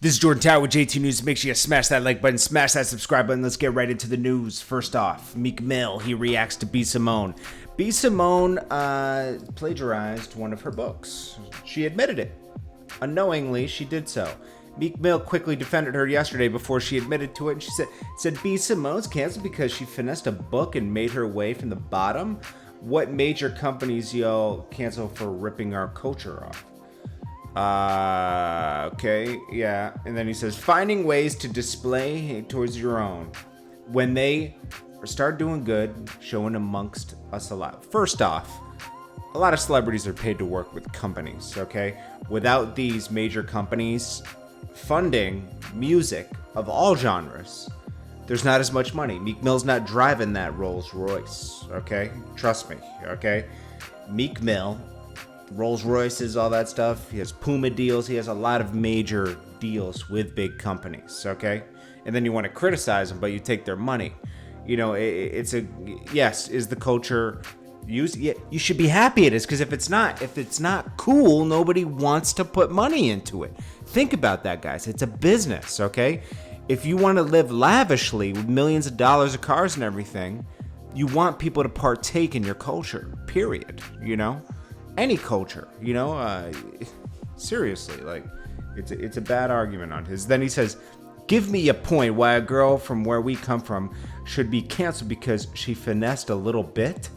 This is Jordan Tower with JT News. Make sure you smash that like button, smash that subscribe button. Let's get right into the news. First off, Meek Mill, he reacts to B. Simone. B. Simone plagiarized one of her books. She admitted it. Unknowingly, she did so. Meek Mill quickly defended her yesterday before she admitted to it, and she said B. Simone's canceled because she finessed a book and made her way from the bottom. What major companies y'all cancel for ripping our culture off? Okay, yeah. And then he says, finding ways to display towards your own. When they start doing good, showing amongst us a lot. First off, a lot of celebrities are paid to work with companies, okay? Without these major companies funding music of all genres, there's not as much money. Meek Mill's not driving that Rolls Royce, okay? Trust me, okay? Meek Mill, Rolls Royces, all that stuff. He has Puma deals. He has a lot of major deals with big companies, okay? And then you want to criticize them, but you take their money. You know, it's a, yes, is the culture used? Yeah, you should be happy it is, because if it's not cool, nobody wants to put money into it. Think about that, guys. It's a business, okay? If you want to live lavishly with millions of dollars of cars and everything, you want people to partake in your culture, period, you know? Any culture, you know, seriously, like, it's a bad argument on his. Then he says, give me a point why a girl from where we come from should be canceled because she finessed a little bit.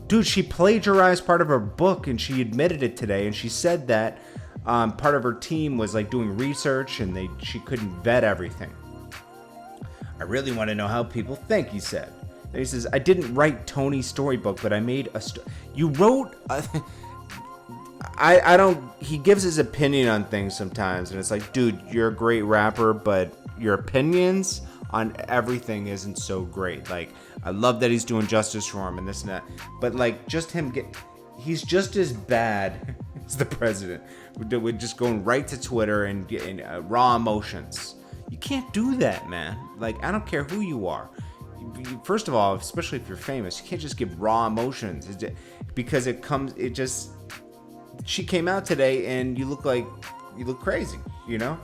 Dude, she plagiarized part of her book and she admitted it today, and she said that part of her team was like doing research and she couldn't vet everything. I really want to know how people think, he said. And he says, I didn't write Tony's storybook, but I made a you wrote I don't, he gives his opinion on things sometimes, and it's like, dude, you're a great rapper, but your opinions on everything isn't so great. Like, I love that he's doing justice for him and this and that, but like, just him he's just as bad as the president with just going right to Twitter and getting raw emotions. You can't do that, man. Like, I don't care who you are. First of all, especially if you're famous, you can't just give raw emotions, because she came out today and you look crazy, you know?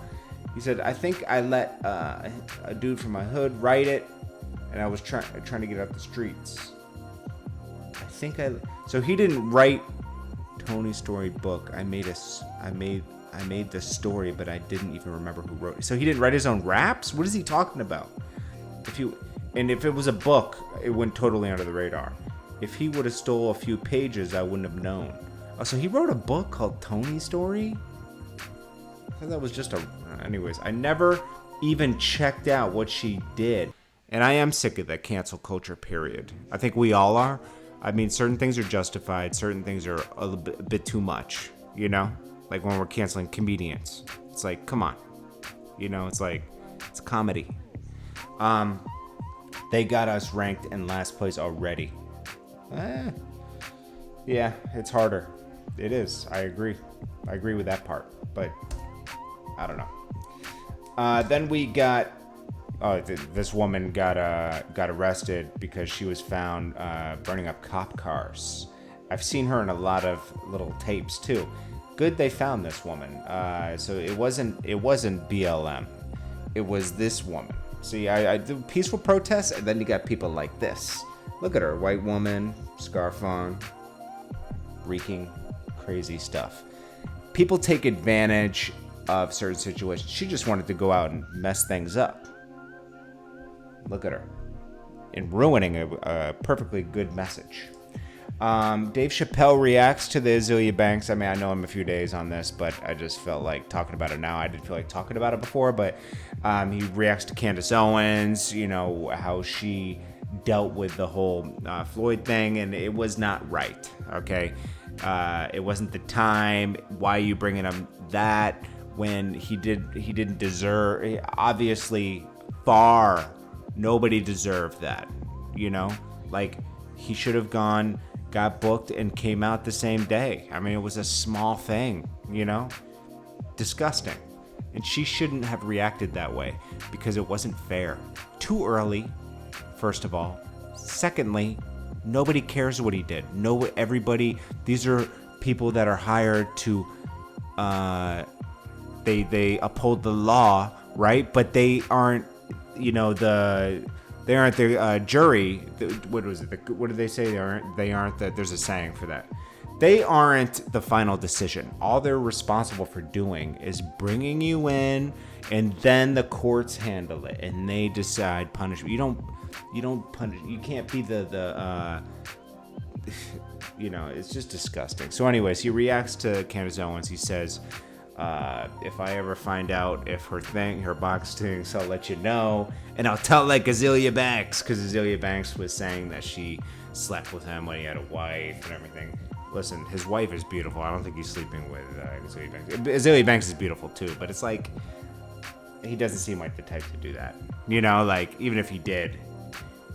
He said, I think I let a dude from my hood write it, and I was trying to get out the streets. So he didn't write Tony's story book. I made the story, but I didn't even remember who wrote it. So he didn't write his own raps? What is he talking about? If it was a book, it went totally under the radar. If he would have stole a few pages, I wouldn't have known. Oh, so he wrote a book called Tony's Story? I thought that was just anyways, I never even checked out what she did. And I am sick of that cancel culture, period. I think we all are. I mean, certain things are justified. Certain things are a bit too much, you know? Like when we're canceling comedians. It's like, come on. You know, it's like, it's comedy. They got us ranked in last place already. Yeah, it's harder. It is. I agree with that part, but I don't know. Then we got this woman got arrested because she was found burning up cop cars. I've seen her in a lot of little tapes too. Good they found this woman. So it wasn't BLM. It was this woman. See, I do peaceful protests, and then you got people like this. Look at her, white woman, scarf on, wreaking crazy stuff. People take advantage of certain situations. She just wanted to go out and mess things up. Look at her. And ruining a perfectly good message. Dave Chappelle reacts to the Azealia Banks. I mean, I know him a few days on this, but I just felt like talking about it now. I didn't feel like talking about it before, but he reacts to Candace Owens, you know, how she dealt with the whole Floyd thing, and it was not right, okay? It wasn't the time. Why are you bringing him that when he didn't deserve, obviously, nobody deserved that, you know? Like, he should have got booked and came out the same day. I mean, it was a small thing, you know? Disgusting. And she shouldn't have reacted that way because it wasn't fair. Too early, first of all. Secondly, nobody cares what he did. Everybody, these are people that are hired to they uphold the law, right? But they aren't, they aren't the jury. What was it? What did they say? They aren't the. There's a saying for that. They aren't the final decision. All they're responsible for doing is bringing you in, and then the courts handle it, and they decide punishment. You don't punish. You can't be the it's just disgusting. So anyways, he reacts to Candace Owens. He says, if I ever find out if her box stinks, I'll let you know. And I'll tell like Azealia Banks, because Azealia Banks was saying that she slept with him when he had a wife and everything. Listen, his wife is beautiful. I don't think he's sleeping with Azealia Banks. Azealia Banks is beautiful too, but it's like, he doesn't seem like the type to do that. Like, even if he did,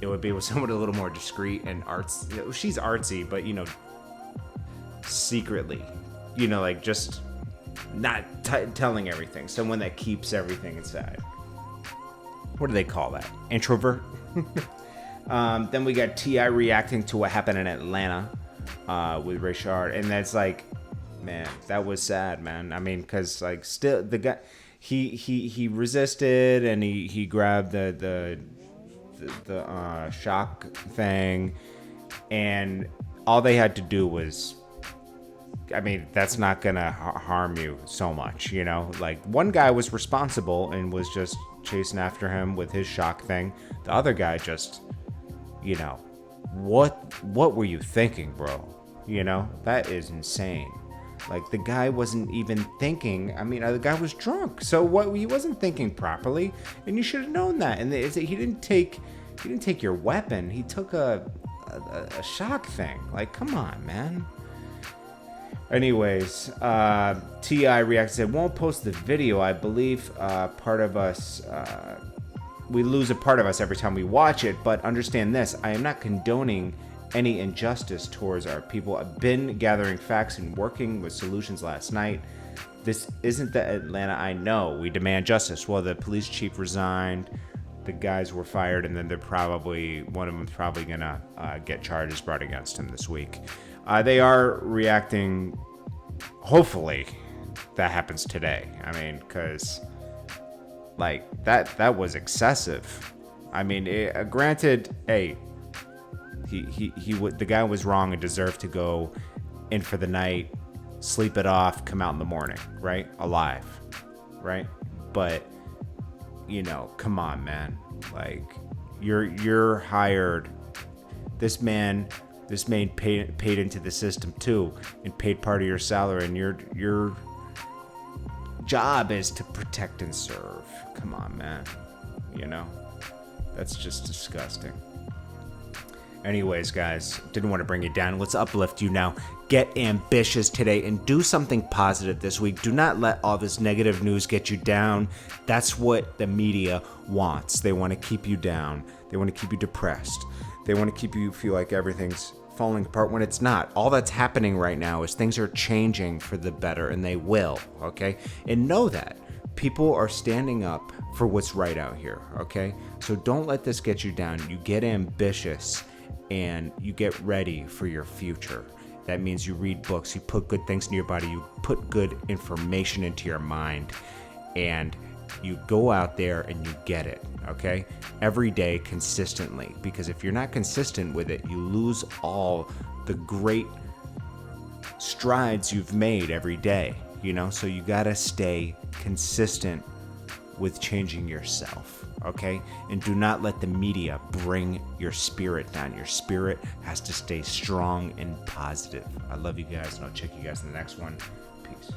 it would be with someone a little more discreet and arts. She's artsy, but secretly, like just not telling everything. Someone that keeps everything inside. What do they call that? Introvert. Then we got T.I. reacting to what happened in Atlanta with Rayshard, and that's like, man, that was sad, man. I mean, because like still the guy, he resisted, and he grabbed the shock thing, and all they had to do was, I mean, that's not gonna harm you so much, like one guy was responsible and was just chasing after him with his shock thing. The other guy just, what were you thinking, bro? That is insane. Like, the guy wasn't even thinking. I mean, the guy was drunk, so what? He wasn't thinking properly, and you should have known that. And he didn't take your weapon. He took a shock thing. Like, come on, man. Anyways, T.I. reacted, said, won't post the video. I believe part of us, we lose a part of us every time we watch it, but understand this. I am not condoning any injustice towards our people. I've been gathering facts and working with solutions last night. This isn't the Atlanta I know. We demand justice. Well, the police chief resigned. The guys were fired, and then one of them's probably gonna get charges brought against him this week. They are reacting. Hopefully, that happens today. I mean, because like that was excessive. I mean, granted, hey, the guy was wrong and deserved to go in for the night, sleep it off, come out in the morning, right? Alive, right? But come on, man. Like, you're hired. This man paid into the system too, and paid part of your salary, and your job is to protect and serve. Come on, man. That's just disgusting. Anyways, guys, didn't want to bring you down. Let's uplift you now. Get ambitious today and do something positive this week. Do not let all this negative news get you down. That's what the media wants. They want to keep you down. They want to keep you depressed. They want to keep you feel like everything's falling apart when it's not. All that's happening right now is things are changing for the better, and they will, okay? And know that. People are standing up for what's right out here, okay? So don't let this get you down. You get ambitious, and you get ready for your future. That means you read books, you put good things in your body, you put good information into your mind, and you go out there and you get it, okay? Every day, consistently. Because if you're not consistent with it, you lose all the great strides you've made every day, So you gotta stay consistent with changing yourself, okay? And do not let the media bring your spirit down. Your spirit has to stay strong and positive. I love you guys, and I'll check you guys in the next one. Peace.